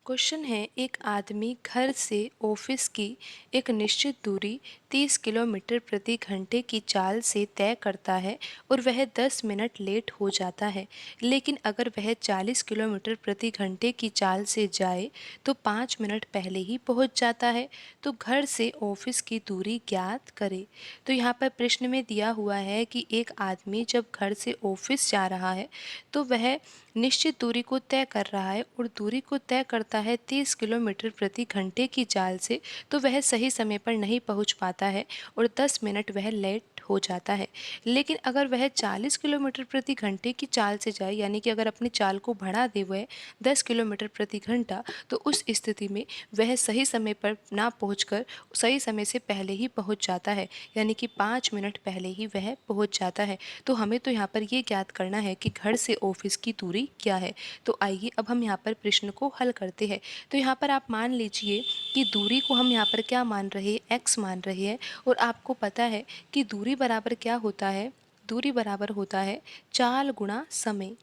Question है, एक आदमी घर से ऑफिस की एक निश्चित दूरी 30 किलोमीटर प्रति घंटे की चाल से तय करता है और वह 10 मिनट लेट हो जाता है। लेकिन अगर वह 40 किलोमीटर प्रति घंटे की चाल से जाए तो 5 मिनट पहले ही पहुंच जाता है। तो घर से ऑफिस की दूरी ज्ञात करे। तो यहाँ पर प्रश्न में दिया हुआ है कि एक आदमी जब घर से ऑफिस जा रहा है तो वह निश्चित दूरी को तय कर रहा है और दूरी को तय करता है 30 किलोमीटर प्रति घंटे की चाल से। तो वह सही समय पर नहीं पहुंच पाता है और 10 मिनट वह लेट हो जाता है। लेकिन अगर वह 40 किलोमीटर प्रति घंटे की चाल से जाए, यानी कि अगर अपनी चाल को बढ़ा दे वह 10 किलोमीटर प्रति घंटा, तो उस स्थिति में वह सही समय पर ना पहुंचकर सही समय से पहले ही पहुंच जाता है, यानी कि 5 मिनट पहले ही वह पहुंच जाता है। तो हमें तो यहाँ पर ये ज्ञात करना है कि घर से ऑफिस की दूरी क्या है। तो आइए अब हम यहाँ पर प्रश्न को हल करते हैं। तो यहाँ पर आप मान लीजिए कि दूरी को हम यहाँ पर क्या मान रहे हैं, x मान रहे हैं। और आपको पता है कि दूरी बराबर क्या होता है, दूरी बराबर होता है चाल गुणा समय।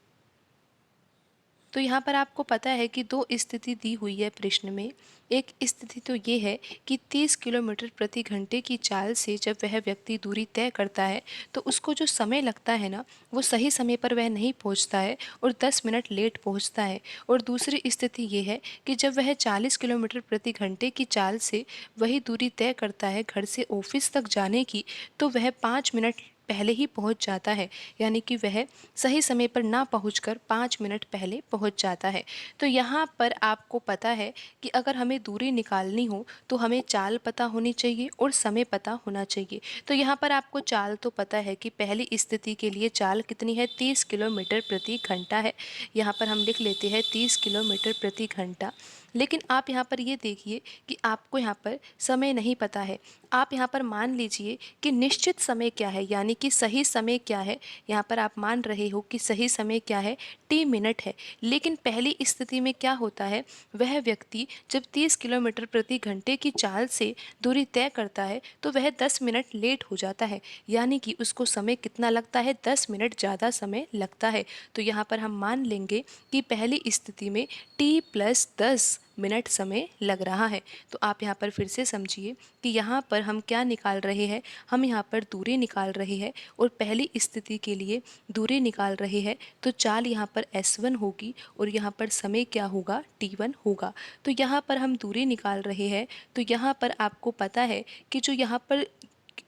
तो यहाँ पर आपको पता है कि दो स्थिति दी हुई है प्रश्न में। एक स्थिति तो ये है कि 30 किलोमीटर प्रति घंटे की चाल से जब वह व्यक्ति दूरी तय करता है तो उसको जो समय लगता है ना, वो सही समय पर वह नहीं पहुँचता है और 10 मिनट लेट पहुँचता है। और दूसरी स्थिति ये है कि जब वह 40 किलोमीटर प्रति घंटे की चाल से वही दूरी तय करता है घर से ऑफिस तक जाने की, तो वह 5 मिनट पहले ही पहुंच जाता है, यानी कि वह सही समय पर ना पहुंचकर 5 मिनट पहले पहुंच जाता है। तो यहाँ पर आपको पता है कि अगर हमें दूरी निकालनी हो तो हमें चाल पता होनी चाहिए और समय पता होना चाहिए। तो यहाँ पर आपको चाल तो पता है कि पहली स्थिति के लिए चाल कितनी है, 30 किलोमीटर प्रति घंटा है। यहाँ पर हम लिख लेते हैं 30 किलोमीटर प्रति घंटा। लेकिन आप यहाँ पर ये देखिए कि आपको यहाँ पर समय नहीं पता है। आप यहाँ पर मान लीजिए कि निश्चित समय क्या है, यानी कि सही समय क्या है। यहाँ पर आप मान रहे हो कि सही समय क्या है, टी मिनट है। लेकिन पहली स्थिति में क्या होता है, वह व्यक्ति जब 30 किलोमीटर प्रति घंटे की चाल से दूरी तय करता है तो वह 10 मिनट लेट हो जाता है, यानी कि उसको समय कितना लगता है, 10 मिनट ज़्यादा समय लगता है। तो यहाँ पर हम मान लेंगे कि पहली स्थिति में टी प्लस 10 मिनट समय लग रहा है। तो आप यहाँ पर फिर से समझिए कि यहाँ पर हम क्या निकाल रहे हैं, हम यहाँ पर दूरी निकाल रहे हैं और पहली स्थिति के लिए दूरी निकाल रहे हैं। तो चाल यहाँ पर S1 होगी और यहाँ पर समय क्या होगा, T1 होगा। तो यहाँ पर हम दूरी निकाल रहे हैं। तो यहाँ पर आपको पता है कि जो यहाँ पर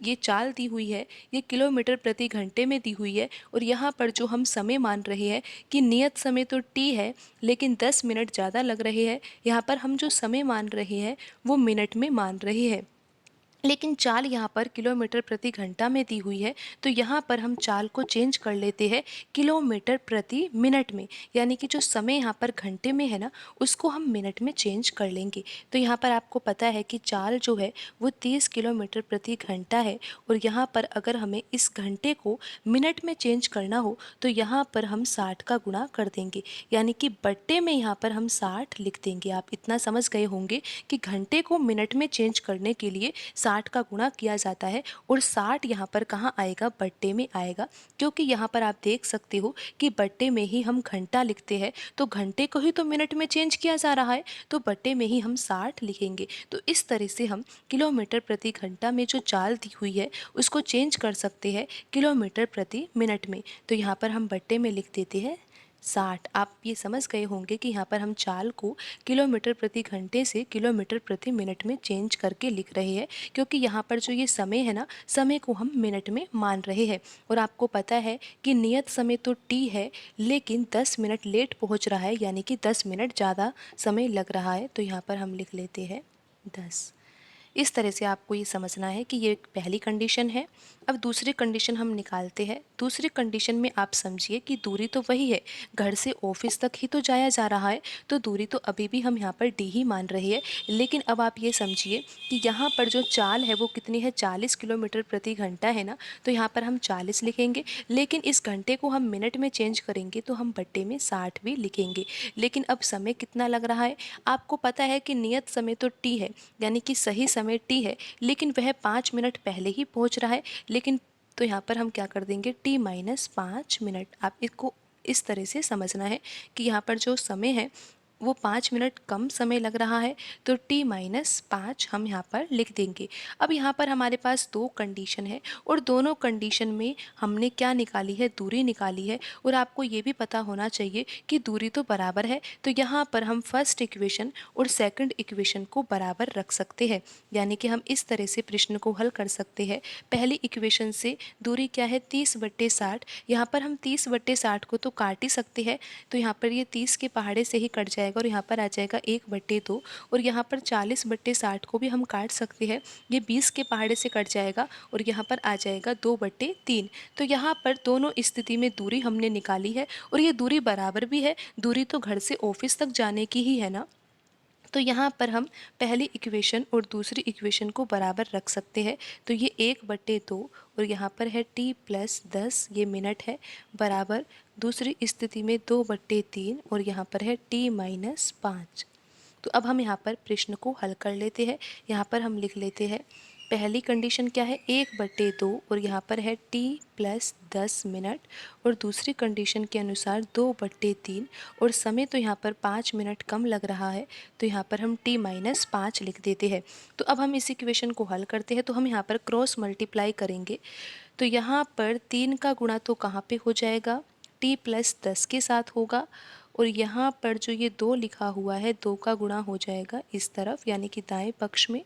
ये चाल दी हुई है ये किलोमीटर प्रति घंटे में दी हुई है। और यहाँ पर जो हम समय मान रहे हैं कि नियत समय तो t है, लेकिन 10 मिनट ज़्यादा लग रहे हैं। यहाँ पर हम जो समय मान रहे हैं वो मिनट में मान रहे हैं, लेकिन चाल यहाँ पर किलोमीटर प्रति घंटा में दी हुई है। तो यहाँ पर हम चाल को चेंज कर लेते हैं किलोमीटर प्रति मिनट में, यानी कि जो समय यहाँ पर घंटे में है ना, उसको हम मिनट में चेंज कर लेंगे। तो यहाँ पर आपको पता है कि चाल जो है वो 30 किलोमीटर प्रति घंटा है। और यहाँ पर अगर हमें इस घंटे को मिनट में चेंज करना हो तो यहाँ पर हम 60 का गुणा कर देंगे, यानी कि बट्टे में यहाँ पर हम 60 लिख देंगे। आप इतना समझ गए होंगे कि घंटे को मिनट में चेंज करने के लिए 60 का गुणा किया जाता है। और 60 यहाँ पर कहाँ आएगा, बट्टे में आएगा। क्योंकि यहाँ पर आप देख सकते हो कि बट्टे में ही हम घंटा लिखते हैं, तो घंटे को ही तो मिनट में चेंज किया जा रहा है, तो बट्टे में ही हम 60 लिखेंगे। तो इस तरह से हम किलोमीटर प्रति घंटा में जो चाल दी हुई है उसको चेंज कर सकते हैं किलोमीटर प्रति मिनट में। तो यहाँ पर हम बट्टे में लिख देते हैं 60। आप ये समझ गए होंगे कि यहाँ पर हम चाल को किलोमीटर प्रति घंटे से किलोमीटर प्रति मिनट में चेंज करके लिख रहे हैं, क्योंकि यहाँ पर जो ये समय है ना, समय को हम मिनट में मान रहे हैं। और आपको पता है कि नियत समय तो t है, लेकिन 10 मिनट लेट पहुँच रहा है, यानी कि 10 मिनट ज़्यादा समय लग रहा है। तो यहाँ पर हम लिख लेते हैं 10। इस तरह से आपको ये समझना है कि ये पहली कंडीशन है। अब दूसरी कंडीशन हम निकालते हैं। दूसरी कंडीशन में आप समझिए कि दूरी तो वही है, घर से ऑफिस तक ही तो जाया जा रहा है, तो दूरी तो अभी भी हम यहाँ पर डी ही मान रहे हैं। लेकिन अब आप ये समझिए कि यहाँ पर जो चाल है वो कितनी है, 40 किलोमीटर प्रति घंटा है ना, तो यहाँ पर हम 40 लिखेंगे। लेकिन इस घंटे को हम मिनट में चेंज करेंगे तो हम बट्टे में 60 भी लिखेंगे। लेकिन अब समय कितना लग रहा है, आपको पता है कि नियत समय तो टी है, यानी कि सही समय टी है, लेकिन वह 5 मिनट पहले ही पहुंच रहा है। लेकिन तो यहाँ पर हम क्या कर देंगे, टी माइनस 5 मिनट। आप इसको इस तरह से समझना है कि यहाँ पर जो समय है वो 5 मिनट कम समय लग रहा है, तो t-5 हम यहाँ पर लिख देंगे। अब यहाँ पर हमारे पास दो कंडीशन है और दोनों कंडीशन में हमने क्या निकाली है, दूरी निकाली है। और आपको ये भी पता होना चाहिए कि दूरी तो बराबर है, तो यहाँ पर हम फर्स्ट इक्वेशन और सेकंड इक्वेशन को बराबर रख सकते हैं। यानी कि हम इस तरह से प्रश्न को हल कर सकते हैं। पहली इक्वेशन से दूरी क्या है, 30/60। यहाँ पर हम 30/60 को तो काट ही सकते हैं, तो यहाँ पर ये 30 के पहाड़े से ही कट जाएगा और यहाँ पर आ जाएगा 1/2। और यहाँ पर 40/60 को भी हम काट सकते हैं, ये 20 के पहाड़े से कट जाएगा और यहाँ पर आ जाएगा 2/3। तो यहाँ पर दोनों स्थिति में दूरी हमने निकाली है और ये दूरी बराबर भी है। दूरी तो घर से ऑफिस तक जाने की ही है ना, तो यहाँ पर हम पहली इक्वेशन और दूसरी इक्वेशन को बराबर रख सकते हैं। तो ये 1/2 और यहाँ पर है t+10, ये मिनट है, बराबर दूसरी स्थिति में 2/3 और यहाँ पर है t-5। तो अब हम यहाँ पर प्रश्न को हल कर लेते हैं। यहाँ पर हम लिख लेते हैं, पहली कंडीशन क्या है, 1/2 और यहाँ पर है t+10 मिनट, और दूसरी कंडीशन के अनुसार 2/3 और समय तो यहाँ पर 5 मिनट कम लग रहा है, तो यहाँ पर हम t-5 लिख देते हैं। तो अब हम इस इक्वेशन को हल करते हैं, तो हम यहाँ पर क्रॉस मल्टीप्लाई करेंगे। तो यहाँ पर 3 का गुणा तो कहाँ पे हो जाएगा, t+10 के साथ होगा, और यहाँ पर जो ये 2 लिखा हुआ है, 2 का गुणा हो जाएगा इस तरफ, यानी कि दाएं पक्ष में।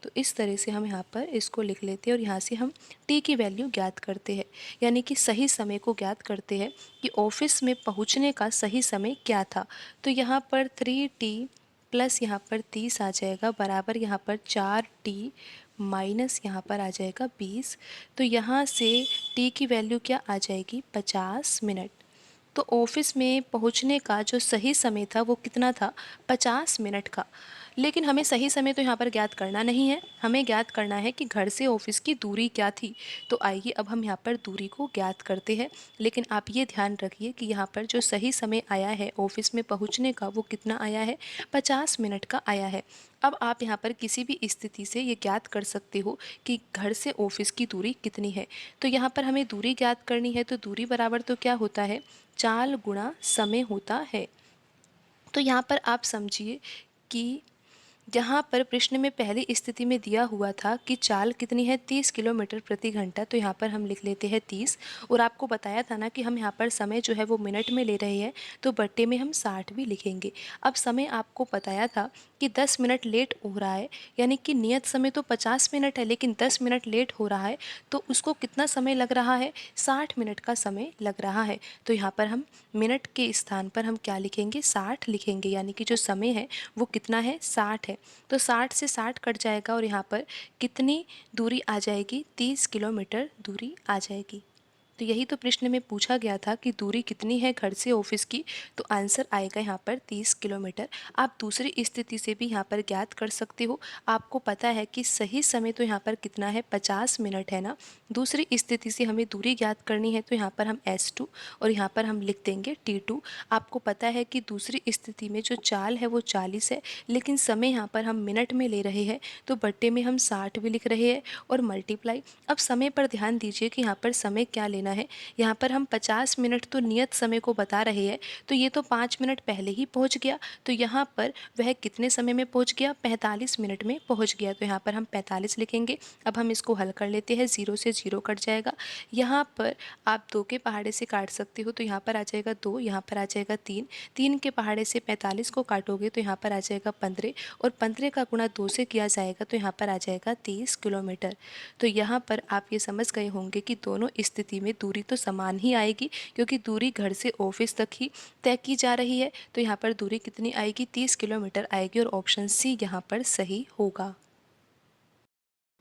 तो इस तरह से हम यहाँ पर इसको लिख लेते हैं और यहाँ से हम t की वैल्यू ज्ञात करते हैं, यानी कि सही समय को ज्ञात करते हैं कि ऑफिस में पहुँचने का सही समय क्या था। तो यहाँ पर 3t प्लस यहाँ पर 30 आ जाएगा, बराबर यहाँ पर 4t माइनस यहाँ पर आ जाएगा 20। तो यहाँ से t की वैल्यू क्या आ जाएगी, 50 मिनट। तो ऑफिस में पहुंचने का जो सही समय था वो कितना था, 50 मिनट का। लेकिन हमें सही समय तो यहाँ पर ज्ञात करना नहीं है, हमें ज्ञात करना है कि घर से ऑफिस की दूरी क्या थी। तो आइए अब हम यहाँ पर दूरी को ज्ञात करते हैं। लेकिन आप ये ध्यान रखिए कि यहाँ पर जो सही समय आया है ऑफिस में पहुँचने का, वो कितना आया है, 50 मिनट का आया है। अब आप यहाँ पर किसी भी स्थिति से ये ज्ञात कर सकते हो कि घर से ऑफिस की दूरी कितनी है। तो यहाँ पर हमें दूरी ज्ञात करनी है, तो दूरी बराबर तो क्या होता है, चाल गुणा समय होता है। तो यहाँ पर आप समझिए कि यहाँ पर प्रश्न में पहली स्थिति में दिया हुआ था कि चाल कितनी है, 30 किलोमीटर प्रति घंटा। तो यहाँ पर हम लिख लेते हैं 30, और आपको बताया था ना कि हम यहाँ पर समय जो है वो मिनट में ले रहे हैं, तो बट्टे में हम 60 भी लिखेंगे। अब समय आपको बताया था कि 10 मिनट लेट हो रहा है, यानी कि नियत समय तो 50 मिनट है, लेकिन 10 मिनट लेट हो रहा है, तो उसको कितना समय लग रहा है, 60 मिनट का समय लग रहा है। तो यहाँ पर हम मिनट के स्थान पर हम क्या लिखेंगे, 60 लिखेंगे, यानी कि जो समय है वो कितना है, 60 है। तो 60 से 60 कट जाएगा और यहाँ पर कितनी दूरी आ जाएगी, 30 किलोमीटर दूरी आ जाएगी। तो यही तो प्रश्न में पूछा गया था कि दूरी कितनी है घर से ऑफिस की, तो आंसर आएगा यहाँ पर 30 किलोमीटर। आप दूसरी स्थिति से भी यहाँ पर ज्ञात कर सकते हो। आपको पता है कि सही समय तो यहाँ पर कितना है, 50 मिनट है ना। दूसरी स्थिति से हमें दूरी ज्ञात करनी है, तो यहाँ पर हम S2 और यहाँ पर हम लिख देंगे T2। आपको पता है कि दूसरी स्थिति में जो चाल है वो 40 है, लेकिन समय यहाँ पर हम मिनट में ले रहे हैं, तो बट्टे में हम 60 भी लिख रहे हैं और मल्टीप्लाई। अब समय पर ध्यान दीजिए कि यहाँ पर समय क्या लेना है। यहाँ पर हम 50 मिनट तो नियत समय को बता रहे हैं, तो ये तो 5 मिनट पहले ही पहुँच गया, तो यहाँ पर वह कितने समय में पहुँच गया, 45 मिनट में पहुँच गया। तो यहाँ पर हम 45 लिखेंगे। अब हम इसको हल कर लेते हैं, 0 से 0 कट जाएगा। यहाँ पर आप 2 के पहाड़े से काट सकते हो, तो यहाँ पर आ जाएगा 2, यहाँ पर आ जाएगा 3। 3 के पहाड़े से 45 को काटोगे तो यहाँ पर आ जाएगा 15, और 15 का गुणा 2 से किया जाएगा तो यहाँ पर आ जाएगा 30 किलोमीटर। तो यहाँ पर आप ये समझ गए होंगे कि दोनों स्थिति में दूरी तो समान ही आएगी, क्योंकि दूरी घर से ऑफिस तक ही तय की जा रही है। तो यहाँ पर दूरी कितनी आएगी, 30 किलोमीटर आएगी, और ऑप्शन सी यहाँ पर सही होगा।